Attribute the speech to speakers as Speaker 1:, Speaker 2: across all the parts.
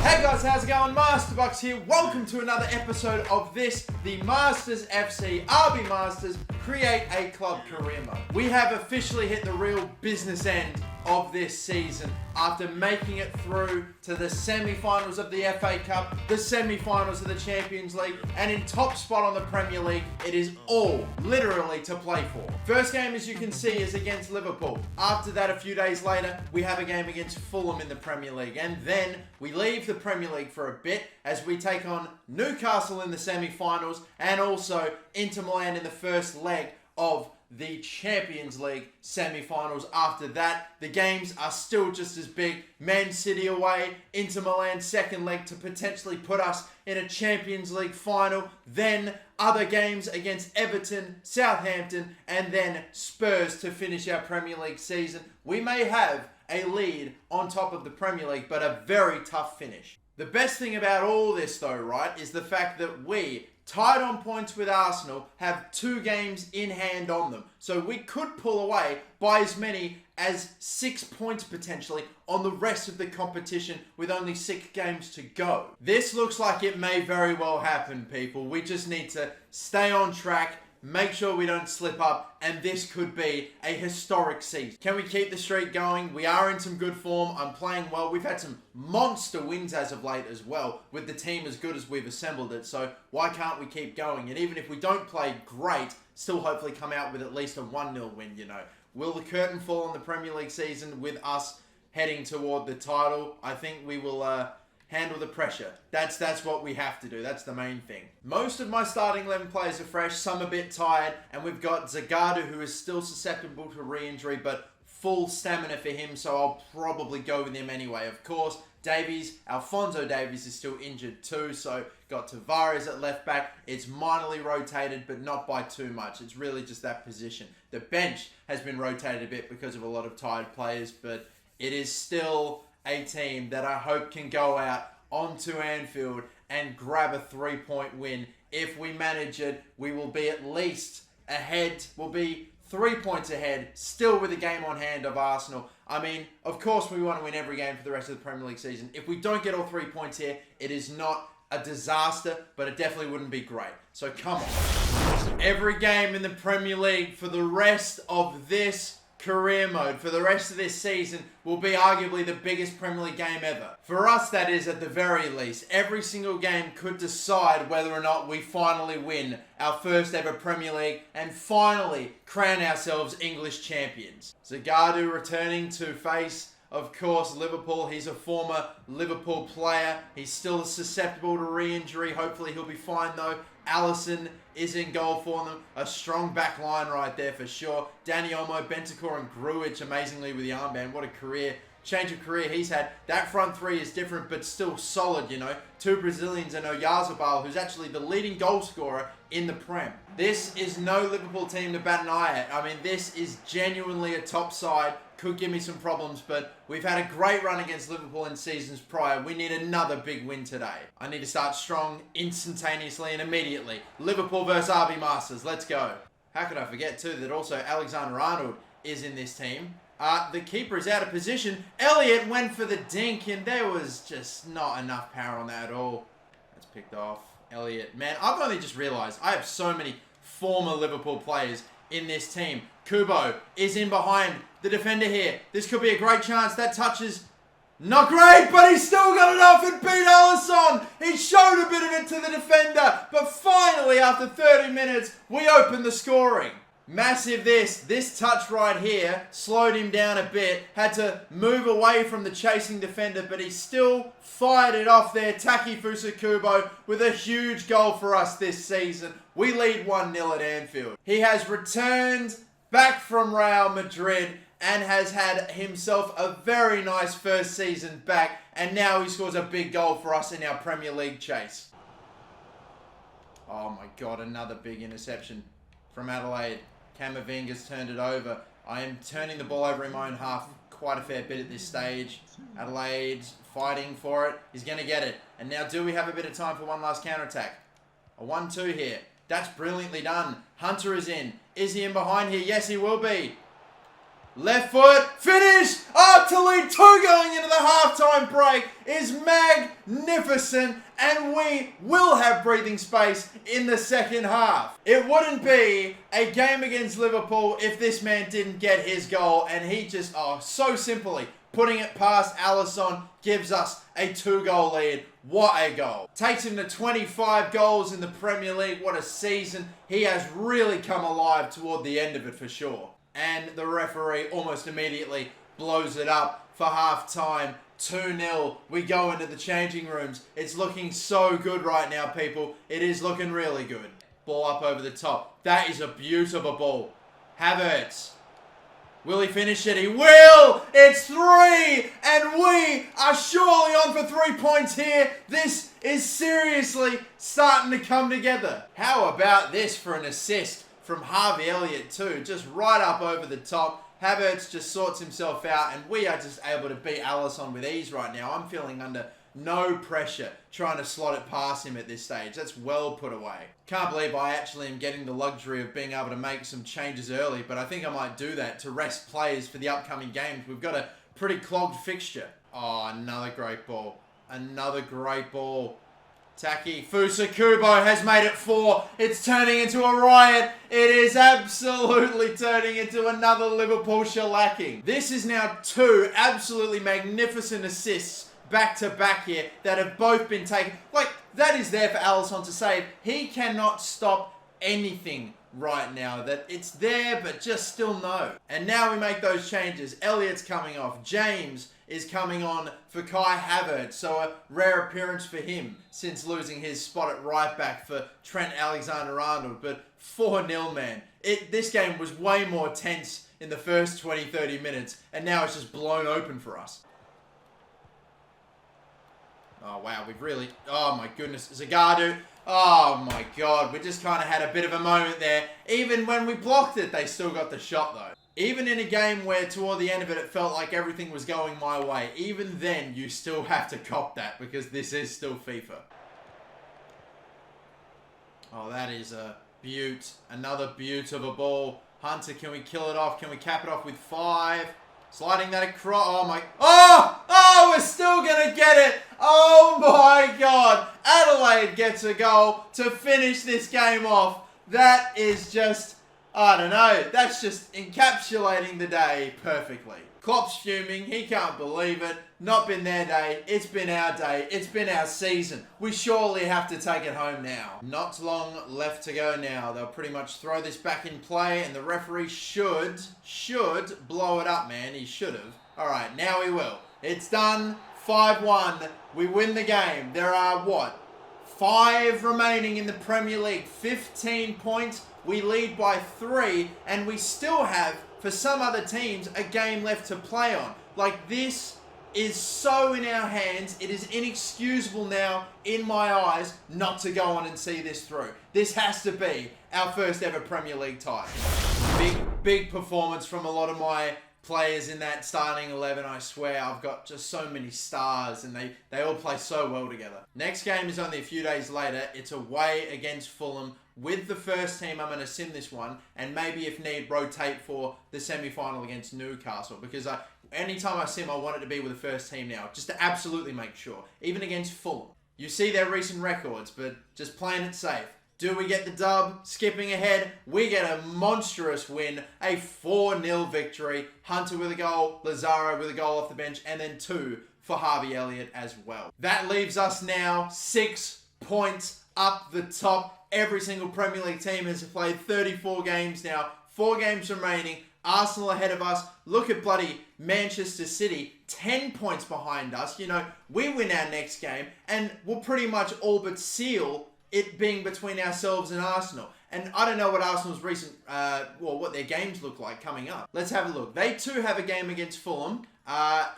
Speaker 1: Hey guys, how's it going? Masterbucks here. Welcome to another episode of this, the Masters FC RB Masters Create a Club career mode. We have officially hit the real business end of this season after making it through to the semi-finals of the FA Cup, the semi-finals of the Champions League, and in top spot on the Premier League. It is all literally to play for. First game, as you can see, is against Liverpool. After that, a few days later, we have a game against Fulham in the Premier League, and then we leave the Premier League for a bit as we take on Newcastle in the semi-finals and also Inter Milan in the first leg of the Champions League semi-finals. After that, the games are still just as big. Man City away, Inter Milan second leg to potentially put us in a Champions League final. Then other games against Everton, Southampton, and then Spurs to finish our Premier League season. We may have a lead on top of the Premier League, but a very tough finish. The best thing about all this though, right, is the fact that we, tied on points with Arsenal, have 2 games in hand on them. So we could pull away by as many as 6 points potentially on the rest of the competition with only 6 games to go. This looks like it may very well happen, people. We just need to stay on track, make sure we don't slip up, and this could be a historic season. Can we keep the streak going? We are in some good form. I'm playing well. We've had some monster wins as of late as well, with the team as good as we've assembled it. So why can't we keep going? And even if we don't play great, still hopefully come out with at least a 1-0 win, you know. Will the curtain fall on the Premier League season with us heading toward the title? I think we will handle the pressure. That's what we have to do. That's the main thing. Most of my starting 11 players are fresh, some a bit tired, and we've got Zagadou, who is still susceptible to re-injury, but full stamina for him, so I'll probably go with him anyway. Of course, Alphonso Davies is still injured too, so got Tavares at left back. It's minorly rotated, but not by too much. It's really just that position. The bench has been rotated a bit because of a lot of tired players, but it is still a team that I hope can go out onto Anfield and grab a 3-point win. If we manage it, we will be at least ahead. We'll be 3 points ahead, still with a game on hand of Arsenal. I mean, of course we want to win every game for the rest of the Premier League season. If we don't get all 3 points here, it is not a disaster, but it definitely wouldn't be great. So come on. Every game in the Premier League for the rest of this career mode, for the rest of this season, will be arguably the biggest Premier League game ever. For us, that is, at the very least. Every single game could decide whether or not we finally win our first ever Premier League and finally crown ourselves English champions. Zagadou returning to face, of course, Liverpool. He's a former Liverpool player. He's still susceptible to re-injury. Hopefully he'll be fine though. Alisson is in goal for them. A strong back line right there for sure. Danny Olmo, Bentancur and Grujic amazingly with the armband. What a career. Change of career he's had. That front 3 is different but still solid, you know. 2 Brazilians and Oyarzabal, who's actually the leading goal scorer in the Prem. This is no Liverpool team to bat an eye at. I mean, this is genuinely a top side. Could give me some problems, but we've had a great run against Liverpool in seasons prior. We need another big win today. I need to start strong, instantaneously and immediately. Liverpool versus RB Masters. Let's go. How could I forget, too, that also Alexander-Arnold is in this team. The keeper is out of position. Elliott went for the dink, and there was just not enough power on that at all. That's picked off. Elliott. Man, I've only just realised I have so many former Liverpool players in this team. Kubo is in behind the defender here. This could be a great chance. That touches not great, but he's still got it off and beat Alisson. He showed a bit of it to the defender, but finally, after 30 minutes, we open the scoring. Massive this touch right here slowed him down a bit, had to move away from the chasing defender, but he still fired it off there. Takefusa Kubo with a huge goal for us this season. We lead 1-0 at Anfield. He has returned back from Real Madrid and has had himself a very nice first season back, and now he scores a big goal for us in our Premier League chase. Oh my God, another big interception from Adelaide. Camavinga's turned it over. I am turning the ball over in my own half quite a fair bit at this stage. Adelaide's fighting for it. He's going to get it. And now do we have a bit of time for one last counter-attack? A 1-2 here. That's brilliantly done. Hunter is in. Is he in behind here? Yes, he will be. Left foot, finish, up to lead 2 going into the halftime break is magnificent, and we will have breathing space in the second half. It wouldn't be a game against Liverpool if this man didn't get his goal, and he just, so simply putting it past Alisson gives us a 2-goal lead. What a goal. Takes him to 25 goals in the Premier League. What a season. He has really come alive toward the end of it for sure. And the referee almost immediately blows it up for half-time. 2-0. We go into the changing rooms. It's looking so good right now, people. It is looking really good. Ball up over the top. That is a beautiful ball. Havertz. Will he finish it? He will! It's 3! And we are surely on for 3 points here. This is seriously starting to come together. How about this for an assist from Harvey Elliott too? Just right up over the top. Havertz just sorts himself out, and we are just able to beat Alisson with ease right now. I'm feeling under no pressure trying to slot it past him at this stage. That's well put away. Can't believe I actually am getting the luxury of being able to make some changes early, but I think I might do that to rest players for the upcoming games. We've got a pretty clogged fixture. Oh, another great ball. Another great ball. Taki Fusa Kubo has made it 4. It's turning into a riot. It is absolutely turning into another Liverpool shellacking. This is now 2 absolutely magnificent assists back to back here that have both been taken. Like, that is there for Alisson to save. He cannot stop anything right now. That it's there, but just still no. And now we make those changes. Elliott's coming off. James is coming on for Kai Havertz. So a rare appearance for him since losing his spot at right back for Trent Alexander-Arnold. But 4-0, man. This game was way more tense in the first 20-30 minutes, and now it's just blown open for us. Oh, wow, we've really... Oh, my goodness. Zagadou. Oh, my God. We just kind of had a bit of a moment there. Even when we blocked it, they still got the shot, though. Even in a game where, toward the end of it, it felt like everything was going my way, even then, you still have to cop that, because this is still FIFA. Oh, that is a beaut. Another beaut of a ball. Hunter, can we kill it off? Can we cap it off with 5? Sliding that across. Oh my. Oh, we're still going to get it. Oh my God. Adelaide gets a goal to finish this game off. That is just, I don't know. That's just encapsulating the day perfectly. Klopp's fuming. He can't believe it. Not been their day. It's been our day. It's been our season. We surely have to take it home now. Not long left to go now. They'll pretty much throw this back in play, and the referee should blow it up, man. He should have. All right, now he will. It's done. 5-1. We win the game. There are, 5 remaining in the Premier League. 15 points. We lead by 3, and we still have, for some other teams, a game left to play on. Like, this is so in our hands. It is inexcusable now, in my eyes, not to go on and see this through. This has to be our first ever Premier League title. Big performance from a lot of my players in that starting 11. I swear, I've got just so many stars, and they all play so well together. Next game is only a few days later. It's away against Fulham. With the first team, I'm going to sim this one, and maybe if need, rotate for the semi-final against Newcastle, because anytime I sim, I want it to be with the first team now, just to absolutely make sure, even against Fulham. You see their recent records, but just playing it safe. Do we get the dub? Skipping ahead, we get a monstrous win, a 4-0 victory. Hunter with a goal, Lazaro with a goal off the bench, and then 2 for Harvey Elliott as well. That leaves us now 6 points up the top. Every single Premier League team has played 34 games now. 4 games remaining. Arsenal ahead of us. Look at bloody Manchester City. 10 points behind us. You know, we win our next game and we'll pretty much all but seal it being between ourselves and Arsenal. And I don't know what Arsenal's recent, what their games look like coming up. Let's have a look. They too have a game against Fulham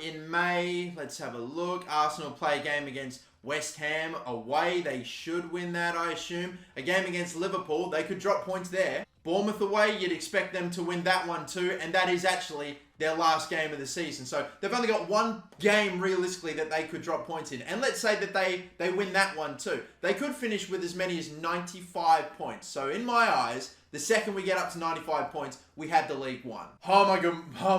Speaker 1: in May. Let's have a look. Arsenal play a game against West Ham away. They should win that, I assume. A game against Liverpool. They could drop points there. Bournemouth away, you'd expect them to win that one too, and that is actually their last game of the season. So they've only got one game realistically that they could drop points in. And let's say that they win that one too. They could finish with as many as 95 points. So in my eyes, the second we get up to 95 points, we have the league won. Oh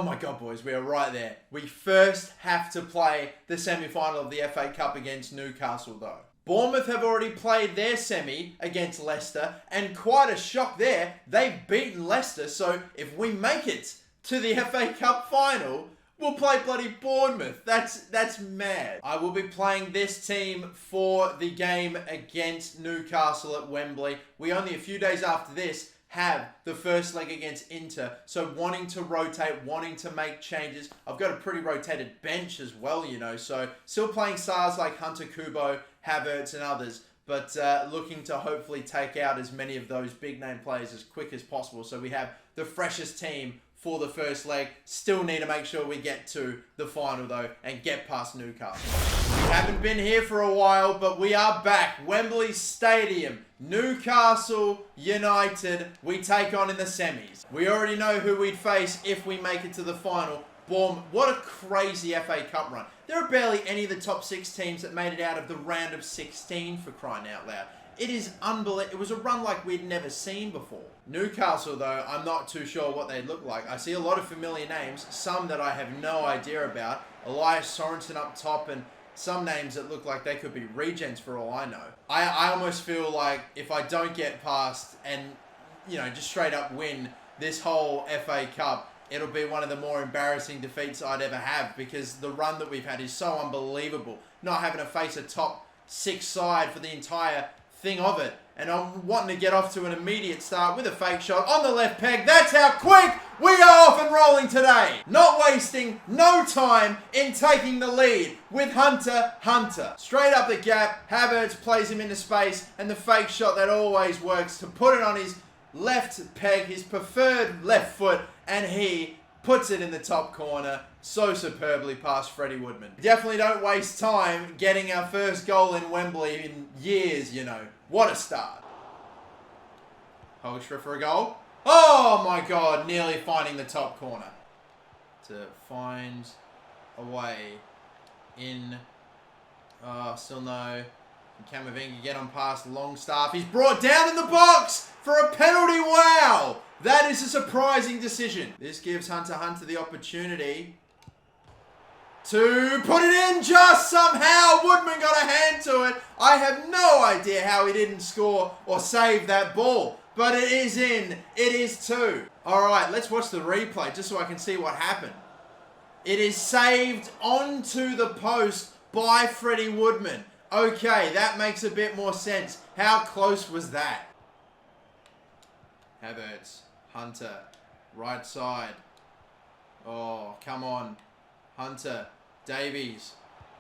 Speaker 1: my god, boys, we are right there. We first have to play the semi-final of the FA Cup against Newcastle though. Bournemouth have already played their semi against Leicester, and quite a shock there. They've beaten Leicester, so if we make it to the FA Cup final, we'll play bloody Bournemouth. That's mad. I will be playing this team for the game against Newcastle at Wembley. We only a few days after this have the first leg against Inter, so wanting to rotate, wanting to make changes. I've got a pretty rotated bench as well, you know, so still playing stars like Hunter, Kubo, Havertz and others, but looking to hopefully take out as many of those big name players as quick as possible so we have the freshest team for the first leg. Still need to make sure we get to the final though and get past Newcastle. We haven't been here for a while, but we are back. Wembley Stadium, Newcastle United, we take on in the semis. We already know who we'd face if we make it to the final. Boom, what a crazy FA Cup run. There are barely any of the top 6 teams that made it out of the round of 16 for crying out loud. It is unbelievable. It was a run like we'd never seen before. Newcastle, though, I'm not too sure what they look like. I see a lot of familiar names, some that I have no idea about. Elias Sorensen up top, and some names that look like they could be regens for all I know. I almost feel like if I don't get past and, you know, just straight up win this whole FA Cup, it'll be one of the more embarrassing defeats I'd ever have, because the run that we've had is so unbelievable. Not having to face a top 6 side for the entire thing of it. And I'm wanting to get off to an immediate start with a fake shot on the left peg. That's how quick we are off and rolling today. Not wasting no time in taking the lead with Hunter. Straight up the gap, Havertz plays him into space, and the fake shot that always works to put it on his left peg, his preferred left foot, and he puts it in the top corner so superbly past Freddie Woodman. Definitely don't waste time getting our first goal in Wembley in years, you know. What a start. Holstra for a goal. Oh my god, nearly finding the top corner. To find a way in. Oh, still no. Camavinga get on past Longstaff. He's brought down in the box for a penalty. Wow! That is a surprising decision. This gives Hunter the opportunity to put it in just somehow. Woodman got a hand to it. I have no idea how he didn't score or save that ball. But it is in. It is 2. Alright, let's watch the replay just so I can see what happened. It is saved onto the post by Freddie Woodman. Okay, that makes a bit more sense. How close was that? Havertz, Hunter, right side. Oh, come on. Hunter, Davies.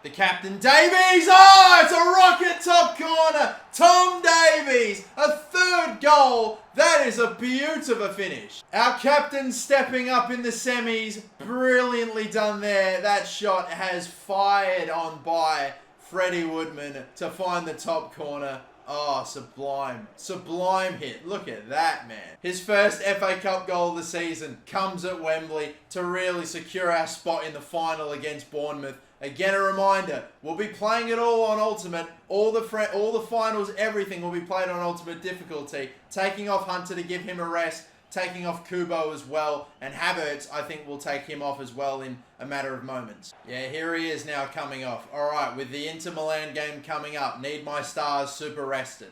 Speaker 1: The captain, Davies! Oh, it's a rocket top corner. Tom Davies, a 3rd goal. That is a beautiful finish. Our captain stepping up in the semis. Brilliantly done there. That shot has fired on by Freddie Woodman to find the top corner. Oh, sublime. Sublime hit. Look at that, man. His first FA Cup goal of the season comes at Wembley to really secure our spot in the final against Bournemouth. Again, a reminder, we'll be playing it all on Ultimate. All the finals, everything will be played on Ultimate difficulty. Taking off Hunter to give him a rest. Taking off Kubo as well. And Havertz, I think, will take him off as well in a matter of moments. Yeah, here he is now coming off. Alright, with the Inter Milan game coming up. Need my stars super rested.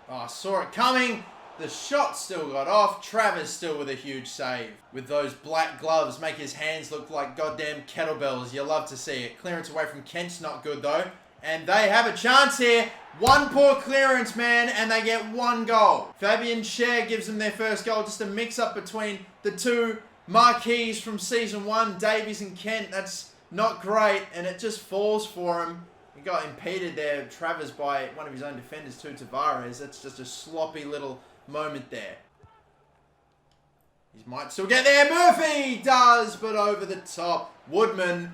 Speaker 1: Oh, I saw it coming. The shot still got off. Travers still with a huge save. With those black gloves, make his hands look like goddamn kettlebells. You love to see it. Clearance away from Kent's not good though. And they have a chance here. One poor clearance, man, and they get 1 goal. Fabian Schär gives them their first goal. Just a mix-up between the 2 marquees from Season 1, Davies and Kent. That's not great, and it just falls for him. He got impeded there, Travers, by one of his own defenders, too, Tavares. That's just a sloppy little moment there. He might still get there. Murphy does, but over the top. Woodman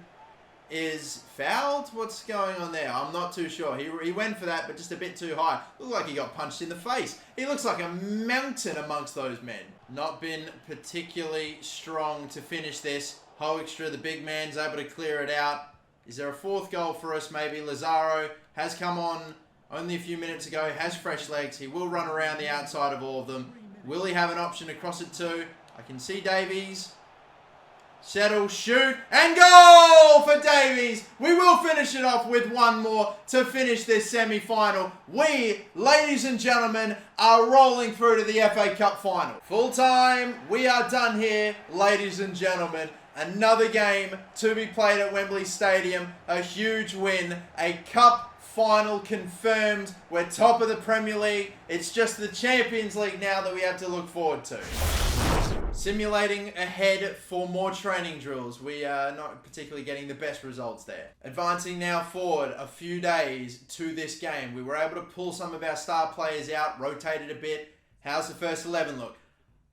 Speaker 1: is fouled. What's going on there? I'm not too sure. He went for that, but just a bit too high. Looked like he got punched in the face. He looks like a mountain amongst those men. Not been particularly strong to finish this. Hoekstra, the big man's able to clear it out. Is there a fourth goal for us? Maybe. Lazaro has come on only a few minutes ago. Has fresh legs. He will run around the outside of all of them. Will he have an option to cross it to? I can see Davies. Settle, shoot, and goal for Davies. We will finish it off with one more to finish this semi-final. We, ladies and gentlemen, are rolling through to the FA Cup final. Full time, we are done here, ladies and gentlemen. Another game to be played at Wembley Stadium. A huge win. A cup final confirmed. We're top of the Premier League. It's just the Champions League now that we have to look forward to. Simulating ahead for more training drills. We are not particularly getting the best results there. Advancing now forward a few days to this game. We were able to pull some of our star players out, rotated a bit. How's the first 11 look?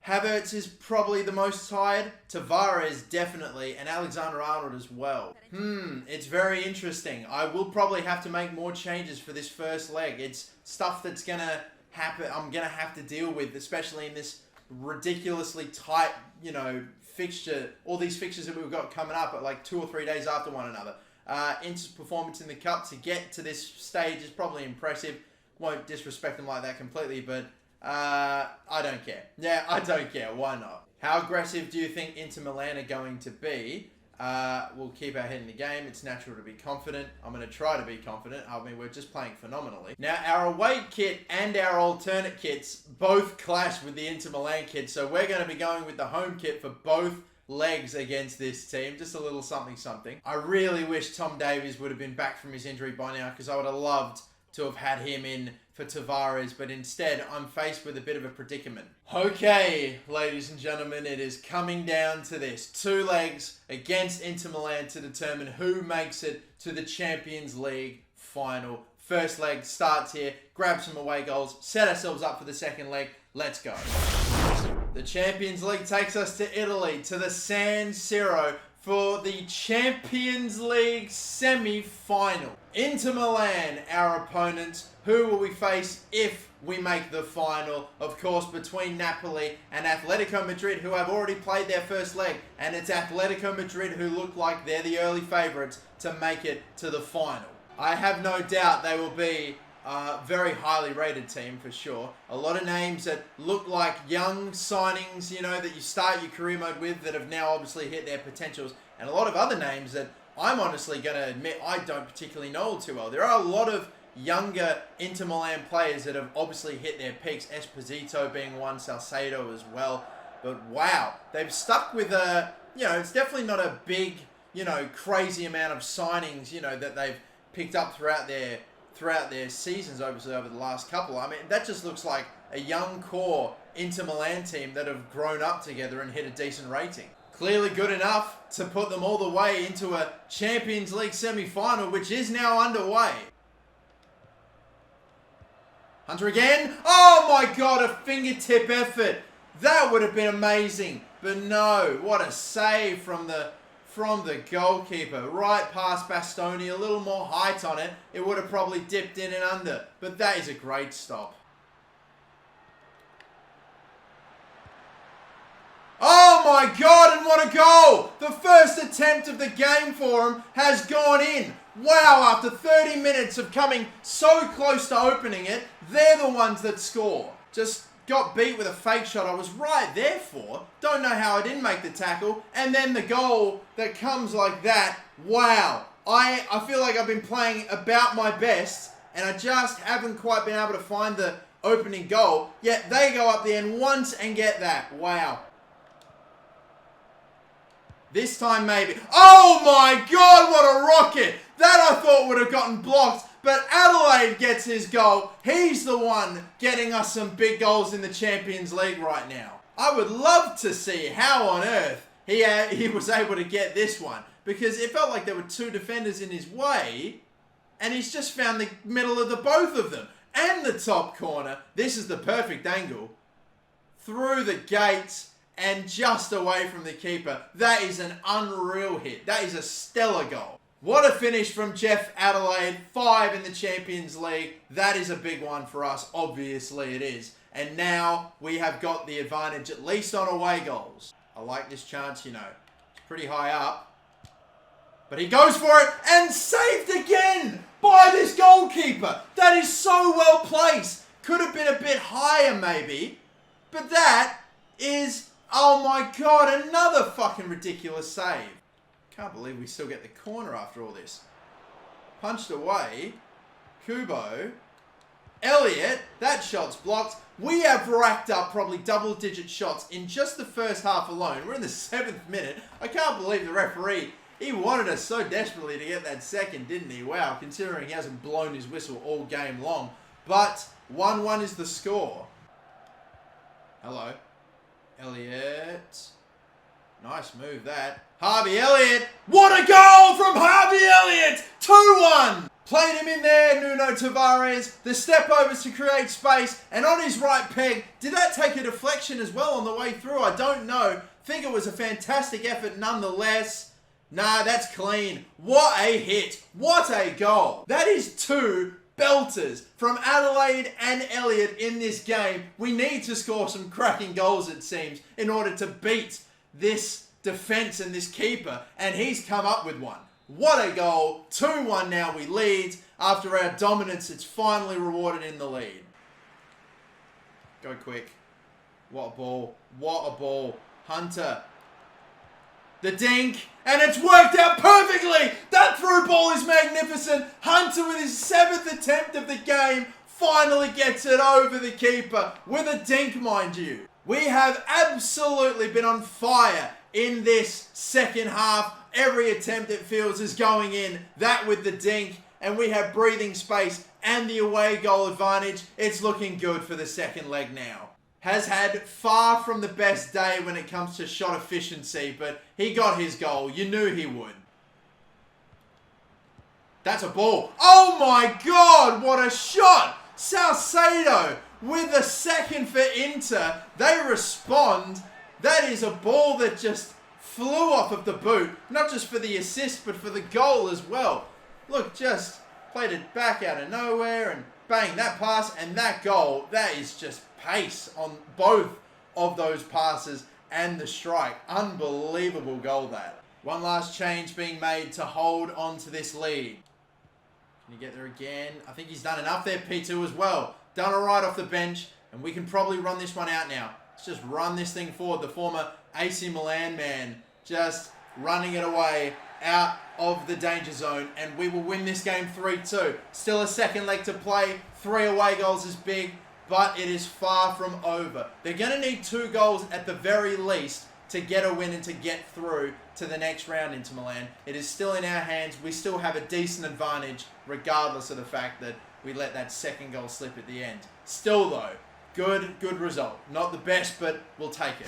Speaker 1: Havertz is probably the most tired. Tavares definitely, and Alexander-Arnold as well. It's very interesting. I will probably have to make more changes for this first leg. It's stuff that's gonna happen. I'm gonna have to deal with, especially in this ridiculously tight, fixture. All these fixtures that we've got coming up at like 2 or 3 days after one another. Inter's performance in the cup to get to this stage is probably impressive. Won't disrespect them like that completely, but I don't care. Yeah, I don't care. Why not? How aggressive do you think Inter Milan are going to be? We'll keep our head in the game. It's natural to be confident. I'm going to try to be confident. I mean, we're just playing phenomenally. Now, our away kit and our alternate kits both clash with the Inter Milan kit, so we're going to be going with the home kit for both legs against this team. Just a little something. I really wish Tom Davies would have been back from his injury by now, because I would have loved to have had him in for Tavares, but instead I'm faced with a bit of a predicament. Okay, ladies and gentlemen, it is coming down to this. 2 legs against Inter Milan to determine who makes it to the Champions League final. First leg starts here, grab some away goals, set ourselves up for the second leg. Let's go. The Champions League takes us to Italy, to the San Siro, for the Champions League semi-final. Inter Milan, our opponents. Who will we face if we make the final? Of course, between Napoli and Atletico Madrid, who have already played their first leg. And it's Atletico Madrid who look like they're the early favourites to make it to the final. I have no doubt they will be a very highly rated team for sure. A lot of names that look like young signings, that you start your career mode with that have now obviously hit their potentials. And a lot of other names that I'm honestly going to admit I don't particularly know all too well. There are a lot of younger Inter Milan players that have obviously hit their peaks. Esposito being one, Salcedo as well. But wow, they've stuck with it's definitely not a big, crazy amount of signings, that they've picked up throughout their seasons, obviously over the last couple. I mean, that just looks like a young core Inter Milan team that have grown up together and hit a decent rating. Clearly good enough to put them all the way into a Champions League semi-final, which is now underway. Hunter again. Oh my God, a fingertip effort. That would have been amazing. But no, what a save from the goalkeeper. Right past Bastoni, a little more height on it. It would have probably dipped in and under. But that is a great stop. Oh my God, and what a goal! The first attempt of the game for him has gone in. Wow, after 30 minutes of coming so close to opening it, they're the ones that score. Just got beat with a fake shot I was right there for. Don't know how I didn't make the tackle. And then the goal that comes like that. Wow. I feel like I've been playing about my best and I just haven't quite been able to find the opening goal. Yet they go up the end once and get that. Wow. This time maybe. Oh my God, what a rocket. That I thought would have gotten blocked. But Adelaide gets his goal. He's the one getting us some big goals in the Champions League right now. I would love to see how on earth he was able to get this one. Because it felt like there were 2 defenders in his way. And he's just found the middle of the both of them. And the top corner. This is the perfect angle. Through the gates. And just away from the keeper. That is an unreal hit. That is a stellar goal. What a finish from Jeff Adelaide. 5 in the Champions League. That is a big one for us. Obviously it is. And now we have got the advantage, at least on away goals. I like this chance, you know. It's pretty high up. But he goes for it and saved again by this goalkeeper. That is so well placed. Could have been a bit higher maybe. But that is, oh my God, another fucking ridiculous save. Can't believe we still get the corner after all this. Punched away. Kubo. Elliott. That shot's blocked. We have racked up probably double-digit shots in just the first half alone. We're in the 7th minute. I can't believe the referee, he wanted us so desperately to get that second, didn't he? Wow, considering he hasn't blown his whistle all game long. But 1-1 is the score. Hello. Elliott. Nice move that. Harvey Elliott. What a goal from Harvey Elliott. 2-1. Played him in there, Nuno Tavares. The step overs to create space. And on his right peg. Did that take a deflection as well on the way through? I don't know. Think it was a fantastic effort nonetheless. Nah, that's clean. What a hit. What a goal. That is 2 belters from Adelaide and Elliott in this game. We need to score some cracking goals, it seems, in order to beat this defense and this keeper, and he's come up with one. What a goal. 2-1 now we lead. After our dominance, it's finally rewarded in the lead. Go quick. What a ball. What a ball. Hunter. The dink. And it's worked out perfectly. That through ball is magnificent. Hunter with his 7th attempt of the game finally gets it over the keeper with a dink, mind you. We have absolutely been on fire in this second half. Every attempt it feels is going in. That with the dink. And we have breathing space and the away goal advantage. It's looking good for the second leg now. Has had far from the best day when it comes to shot efficiency, but he got his goal. You knew he would. That's a ball. Oh my God, what a shot! Salcedo with a second for Inter. They respond. That is a ball that just flew off of the boot. Not just for the assist, but for the goal as well. Look, just played it back out of nowhere and bang, that pass and that goal. That is just pace on both of those passes and the strike. Unbelievable goal that. One last change being made to hold on to this lead. Can you get there again? I think he's done enough there, P2 as well. Done all right off the bench, and we can probably run this one out now. Let's just run this thing forward. The former AC Milan man just running it away out of the danger zone, and we will win this game 3-2. Still a second leg to play. 3 away goals is big, but it is far from over. They're going to need 2 goals at the very least to get a win and to get through to the next round into Milan. It is still in our hands. We still have a decent advantage, regardless of the fact that we let that second goal slip at the end. Still though, good result. Not the best, but we'll take it.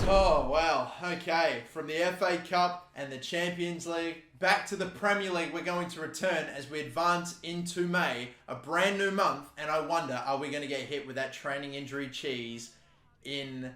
Speaker 1: Oh, well, okay. From the FA Cup and the Champions League, back to the Premier League we're going to return as we advance into May, a brand new month, and I wonder, are we going to get hit with that training injury cheese in...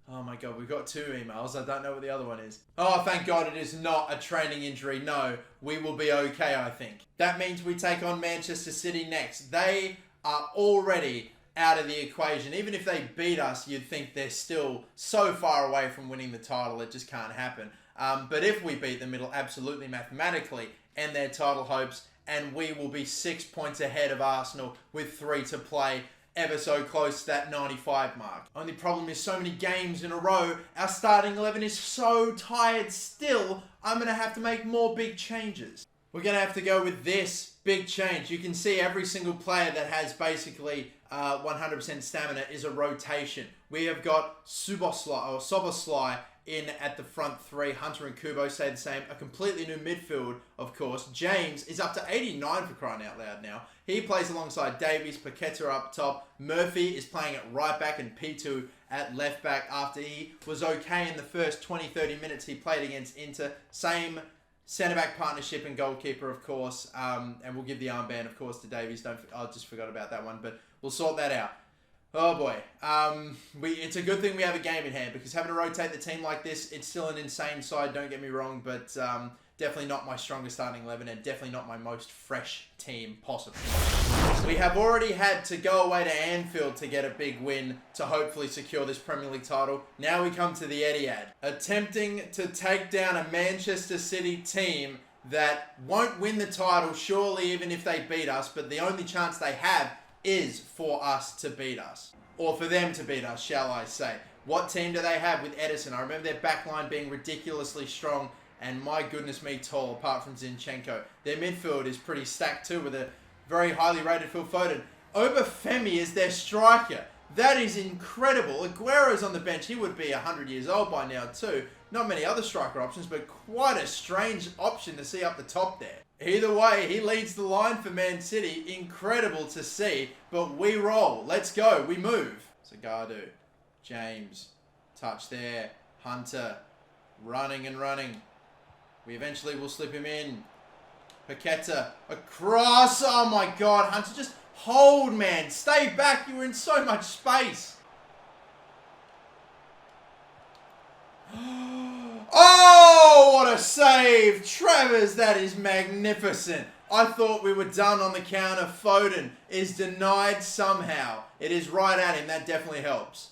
Speaker 1: Oh my God, we've got 2 emails. I don't know what the other one is. Oh, thank God it is not a training injury. No, we will be okay, I think. That means we take on Manchester City next. They are already out of the equation. Even if they beat us, you'd think they're still so far away from winning the title, it just can't happen. But if we beat them, it'll absolutely mathematically end their title hopes, and we will be 6 points ahead of Arsenal with 3 to play. Ever so close to that 95 mark. Only problem is so many games in a row, our starting 11 is so tired still, I'm going to have to make more big changes. We're going to have to go with this big change. You can see every single player that has basically 100% stamina is a rotation. We have got Soboslai in at the front 3. Hunter and Kubo stay the same. A completely new midfield, of course. James is up to 89 for crying out loud now. He plays alongside Davies. Paqueta up top. Murphy is playing at right back and P2 at left back after he was okay in the first 20-30 minutes he played against Inter. Same centre-back partnership and goalkeeper, of course. And we'll give the armband, of course, to Davies. I just forgot about that one, but we'll sort that out. Oh boy, it's a good thing we have a game in hand, because having to rotate the team like this, it's still an insane side, don't get me wrong, but Definitely not my strongest starting 11 and definitely not my most fresh team possible. We have already had to go away to Anfield to get a big win to hopefully secure this Premier League title. Now we come to the Etihad, attempting to take down a Manchester City team that won't win the title, surely, even if they beat us, but the only chance they have is for us to beat us. Or for them to beat us, shall I say. What team do they have with Edison? I remember their backline being ridiculously strong and my goodness me tall, apart from Zinchenko. Their midfield is pretty stacked too with a very highly rated Phil Foden. Obafemi is their striker. That is incredible. Aguero's on the bench. He would be 100 years old by now too. Not many other striker options, but quite a strange option to see up the top there. Either way, he leads the line for Man City. Incredible to see, but we roll. Let's go. We move. Zagadou, James, touch there. Hunter, running and running. We eventually will slip him in. Paqueta, across. Oh my God, Hunter, just hold, man. Stay back. You were in so much space. Oh, what a save. Travers, that is magnificent. I thought we were done on the counter. Foden is denied somehow. It is right at him. That definitely helps.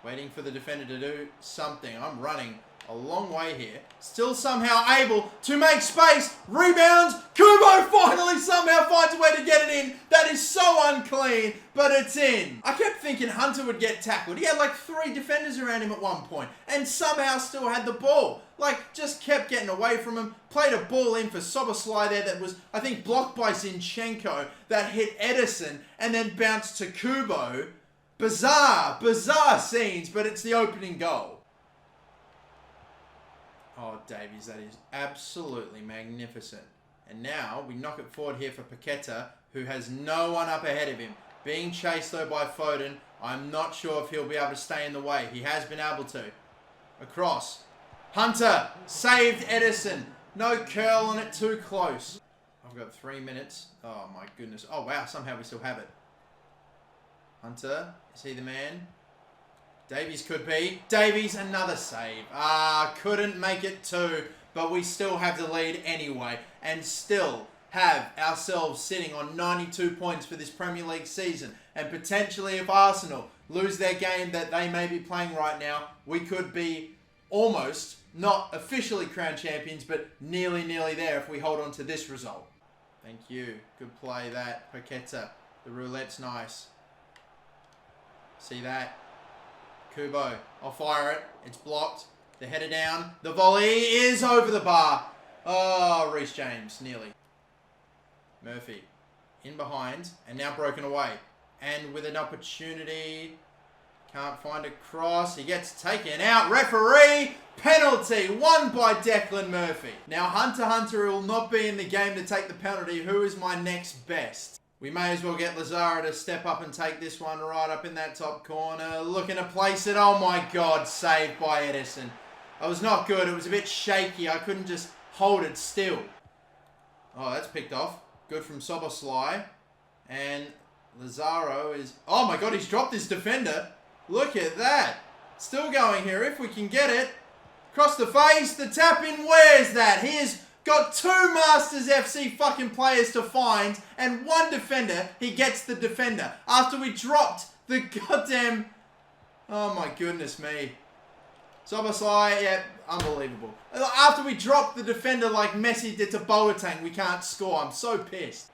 Speaker 1: Waiting for the defender to do something. I'm running a long way here. Still somehow able to make space. Rebounds. Kubo finally somehow finds a way to get it in. That is so unclean, but it's in. I kept thinking Hunter would get tackled. He had like 3 defenders around him at one point and somehow still had the ball. Like, just kept getting away from him. Played a ball in for Soboslai there that was, I think, blocked by Zinchenko that hit Edison and then bounced to Kubo. Bizarre scenes, but it's the opening goal. Oh, Davies, that is absolutely magnificent. And now we knock it forward here for Paqueta, who has no one up ahead of him. Being chased, though, by Foden. I'm not sure if he'll be able to stay in the way. He has been able to. Across. Hunter saved Edison. No curl on it, too close. I've got 3 minutes. Oh, my goodness. Oh, wow, somehow we still have it. Hunter, is he the man? Davies could be. Davies, another save. Couldn't make it 2, but we still have the lead anyway, and still have ourselves sitting on 92 points for this Premier League season. And potentially, if Arsenal lose their game that they may be playing right now, we could be almost, not officially crowned champions, but nearly there if we hold on to this result. Thank you. Good play that. Paqueta. The roulette's nice. See that? Kubo, I'll fire it. It's blocked. The header down. The volley is over the bar. Oh, Reece James, nearly. Murphy, in behind, and now broken away. And with an opportunity, can't find a cross. He gets taken out. Referee, penalty, won by Declan Murphy. Now, Hunter will not be in the game to take the penalty. Who is my next best? We may as well get Lazaro to step up and take this one right up in that top corner. Looking to place it. Oh my God, saved by Edison. It was not good. It was a bit shaky. I couldn't just hold it still. Oh, that's picked off. Good from Soboslai. And Lazaro is... Oh my God, he's dropped his defender. Look at that. Still going here if we can get it. Across the face. The tap in. Where's that? He is... Got 2 Masters FC fucking players to find and 1 defender. He gets the defender after we dropped the goddamn... Oh my goodness me. Soboslai, yeah, unbelievable. After we dropped the defender like Messi did to Boateng, we can't score. I'm so pissed.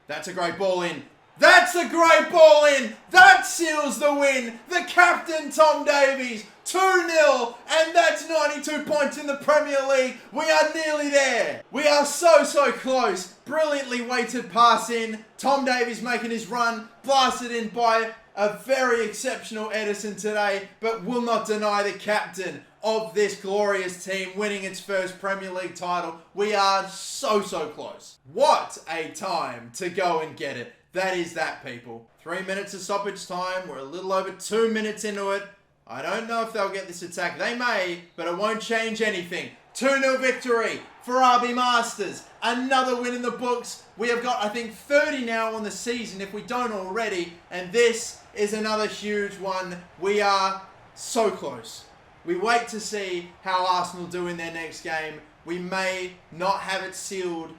Speaker 1: That's a great ball in. That's a great ball in. That seals the win. The captain, Tom Davies. 2-0, and that's 92 points in the Premier League. We are nearly there. We are so close. Brilliantly weighted pass in. Tom Davies making his run. Blasted in by a very exceptional Edison today, but will not deny the captain of this glorious team winning its first Premier League title. We are so close. What a time to go and get it. That is that, people. 3 minutes of stoppage time. We're a little over 2 minutes into it. I don't know if they'll get this attack. They may, but it won't change anything. 2-0 victory for RB Masters. Another win in the books. We have got, I think, 30 now on the season if we don't already. And this is another huge one. We are so close. We wait to see how Arsenal do in their next game. We may not have it sealed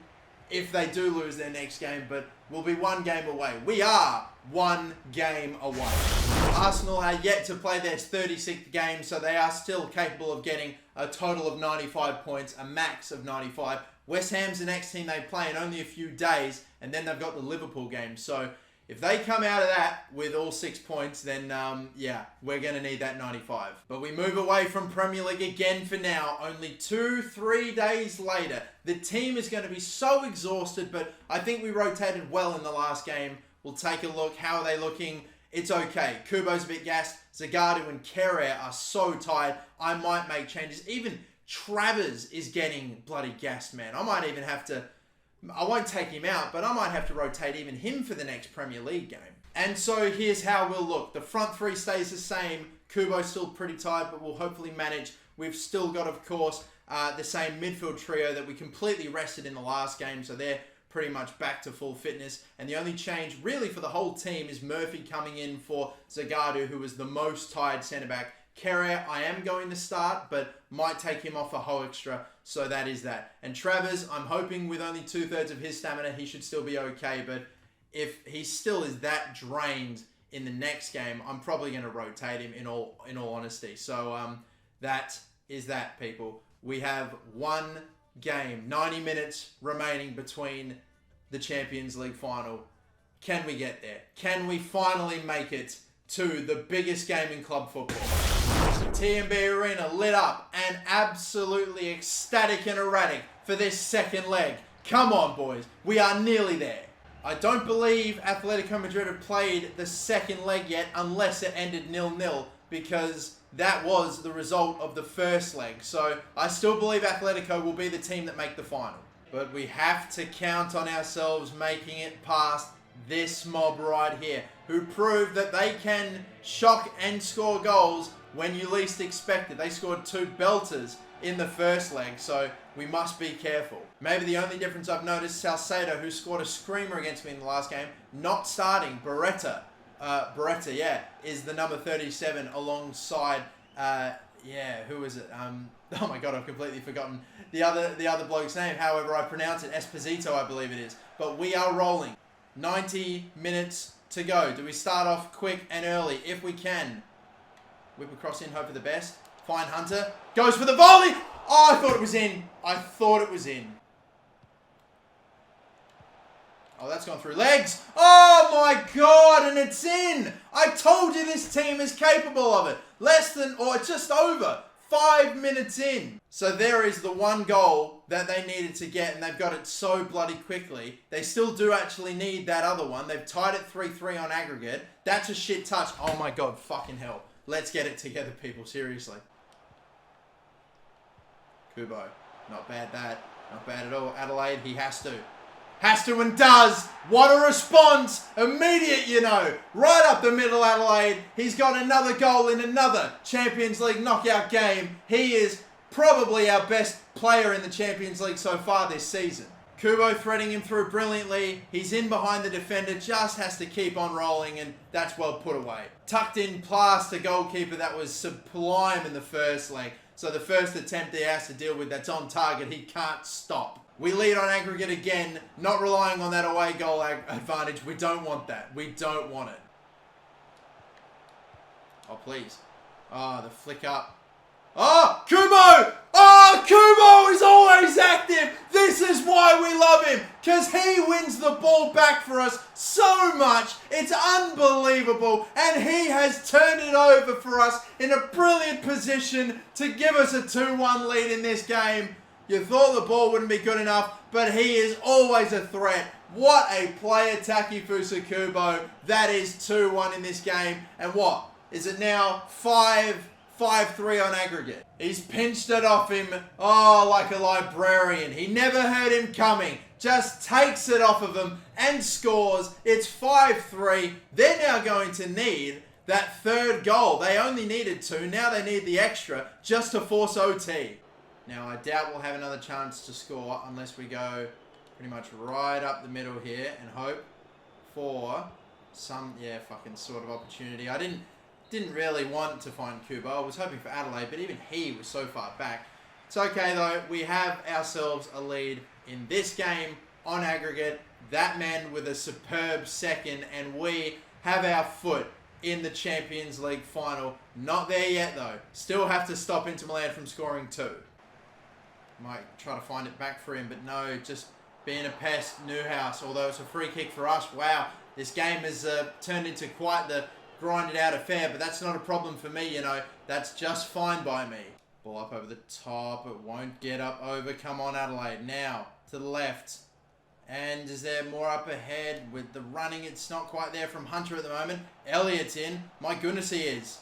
Speaker 1: if they do lose their next game, but we'll be one game away. We are one game away. Arsenal are yet to play their 36th game, so they are still capable of getting a total of 95 points, a max of 95. West Ham's the next team they play in only a few days, and then they've got the Liverpool game. So if they come out of that with all 6 points, then yeah, we're going to need that 95. But we move away from Premier League again for now. Only 2-3 days later. The team is going to be so exhausted, but I think we rotated well in the last game. We'll take a look. How are they looking? It's okay. Kubo's a bit gassed. Zagadou and Kerr are so tired. I might make changes. Even Travers is getting bloody gassed, man. I might even have to... I won't take him out, but I might have to rotate even him for the next Premier League game. And so here's how we'll look. The front three stays the same. Kubo's still pretty tired, but we'll hopefully manage. We've still got, of course, the same midfield trio that we completely rested in the last game, so they're pretty much back to full fitness. And the only change really for the whole team is Murphy coming in for Zagadou, who was the most tired centre-back. Kerr, I am going to start, but might take him off a whole extra, so that is that. And Travers, I'm hoping with only 2/3 of his stamina, he should still be okay, but if he still is that drained in the next game, I'm probably going to rotate him in all honesty. So that is that, people. We have one game, 90 minutes remaining between the Champions League final. Can we get there? Can we finally make it to the biggest game in club football? TMB Arena lit up and absolutely ecstatic and erratic for this second leg. Come on, boys. We are nearly there. I don't believe Atletico Madrid have played the second leg yet unless it ended 0-0 because that was the result of the first leg. So I still believe Atletico will be the team that make the final. But we have to count on ourselves making it past this mob right here, who proved that they can shock and score goals when you least expect it. They scored 2 belters in the first leg, so we must be careful. Maybe the only difference I've noticed, Salcedo, who scored a screamer against me in the last game, not starting. Beretta, is the number 37 alongside, who is it? Oh my God, I've completely forgotten the other bloke's name. However, I pronounce it Esposito, I believe it is. But we are rolling. 90 minutes to go. Do we start off quick and early? If we can. Whip across in, hope for the best. Find Hunter. Goes for the volley! Oh, I thought it was in. I thought it was in. Oh, that's gone through legs. Oh my God, and it's in. I told you this team is capable of it. Just over 5 minutes in. So there is the one goal that they needed to get, and they've got it so bloody quickly. They still do actually need that other one. They've tied it 3-3 on aggregate. That's a shit touch. Oh my God, fucking hell. Let's get it together, people. Seriously. Kubo. Not bad, that. Not bad at all. Adelaide, he has to. Has to and does. What a response. Immediate, you know. Right up the middle, Adelaide. He's got another goal in another Champions League knockout game. He is probably our best player in the Champions League so far this season. Kubo threading him through brilliantly. He's in behind the defender, just has to keep on rolling, and that's well put away. Tucked in past the goalkeeper that was sublime in the first leg. So the first attempt he has to deal with that's on target, he can't stop. We lead on aggregate again, not relying on that away goal advantage. We don't want that. We don't want it. Oh, please. Oh, the flick up. Oh, Kubo! Oh, Kubo is always active. This is why we love him. Because he wins the ball back for us so much. It's unbelievable. And he has turned it over for us in a brilliant position to give us a 2-1 lead in this game. You thought the ball wouldn't be good enough, but he is always a threat. What a player, Takefusa Kubo. That is 2-1 in this game. And what? Is it now 5-3 on aggregate? He's pinched it off him, like a librarian. He never heard him coming. Just takes it off of him and scores. It's 5-3. They're now going to need that third goal. They only needed 2. Now they need the extra just to force OT. Now, I doubt we'll have another chance to score unless we go pretty much right up the middle here and hope for some, fucking sort of opportunity. I didn't Didn't really want to find Kubo. I was hoping for Adelaide, but even he was so far back. It's okay though. We have ourselves a lead in this game on aggregate. That man with a superb second, and we have our foot in the Champions League final. Not there yet though. Still have to stop Inter Milan from scoring 2. Might try to find it back for him, but no, just being a pest. Newhouse, although it's a free kick for us. Wow, this game has turned into quite the grinded out affair, but that's not a problem for me, you know. That's just fine by me. Ball up over the top. It won't get up over. Come on, Adelaide. Now, to the left. And is there more up ahead with the running? It's not quite there from Hunter at the moment. Elliott's in. My goodness, he is.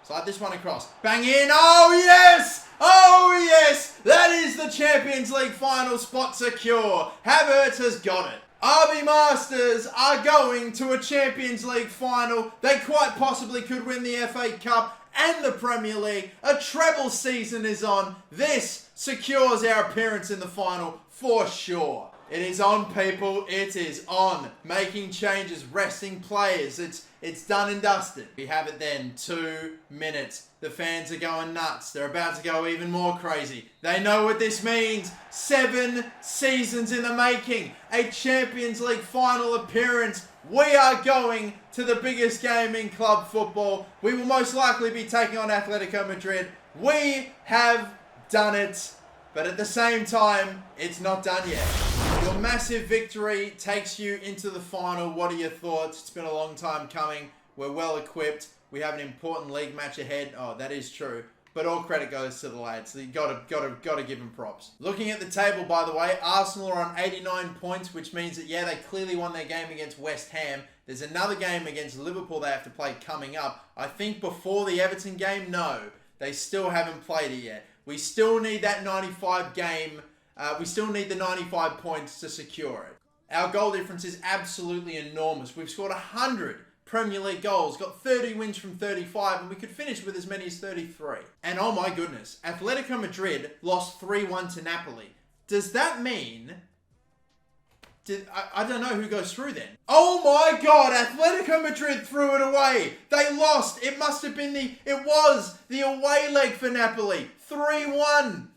Speaker 1: Slide this one across. Bang in. Oh, yes! Oh, yes! That is the Champions League final spot secure. Havertz has got it. RB Masters are going to a Champions League final. They quite possibly could win the FA Cup and the Premier League. A treble season is on. This secures our appearance in the final for sure. It is on, people. It is on. Making changes, resting players. It's done and dusted. We have it then. 2 minutes. The fans are going nuts. They're about to go even more crazy. They know what this means. 7 seasons in the making. A Champions League final appearance. We are going to the biggest game in club football. We will most likely be taking on Atletico Madrid. We have done it. But at the same time, it's not done yet. Your massive victory takes you into the final. What are your thoughts? It's been a long time coming. We're well equipped. We have an important league match ahead. Oh, that is true. But all credit goes to the lads. So you gotta give them props. Looking at the table, by the way, Arsenal are on 89 points, which means that, yeah, they clearly won their game against West Ham. There's another game against Liverpool they have to play coming up. I think before the Everton game, no. They still haven't played it yet. We still need that 95 game. We still need the 95 points to secure it. Our goal difference is absolutely enormous. We've scored 100 Premier League goals, got 30 wins from 35, and we could finish with as many as 33. And oh my goodness, Atletico Madrid lost 3-1 to Napoli. Does that mean... I don't know who goes through then. Oh my God, Atletico Madrid threw it away. They lost. It must have been it was the away leg for Napoli. 3-1.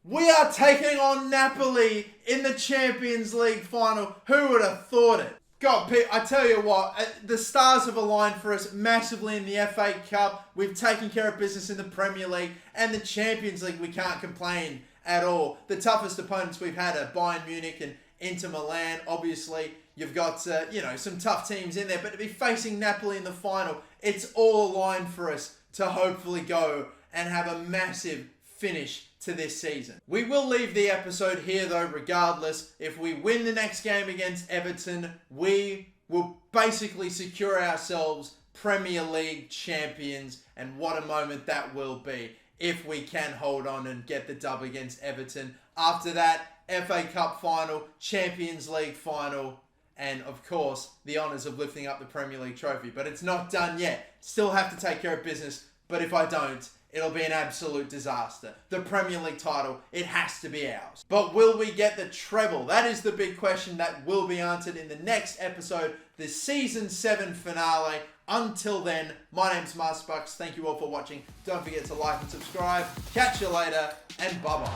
Speaker 1: We are taking on Napoli in the Champions League final. Who would have thought it? God, Pete, I tell you what, the stars have aligned for us massively in the FA Cup. We've taken care of business in the Premier League and the Champions League. We can't complain at all. The toughest opponents we've had are Bayern Munich and Inter Milan. Obviously, you've got some tough teams in there, but to be facing Napoli in the final, it's all aligned for us to hopefully go and have a massive finish to this season. We will leave the episode here though, regardless. If we win the next game against Everton, we will basically secure ourselves Premier League champions, and what a moment that will be if we can hold on and get the dub against Everton. After that, FA Cup final, Champions League final, and of course, the honours of lifting up the Premier League trophy. But it's not done yet. Still have to take care of business, but if I don't, it'll be an absolute disaster. The Premier League title, it has to be ours. But will we get the treble? That is the big question that will be answered in the next episode, the Season 7 finale. Until then, my name's Masterbucks. Thank you all for watching. Don't forget to like and subscribe. Catch you later, and bye-bye.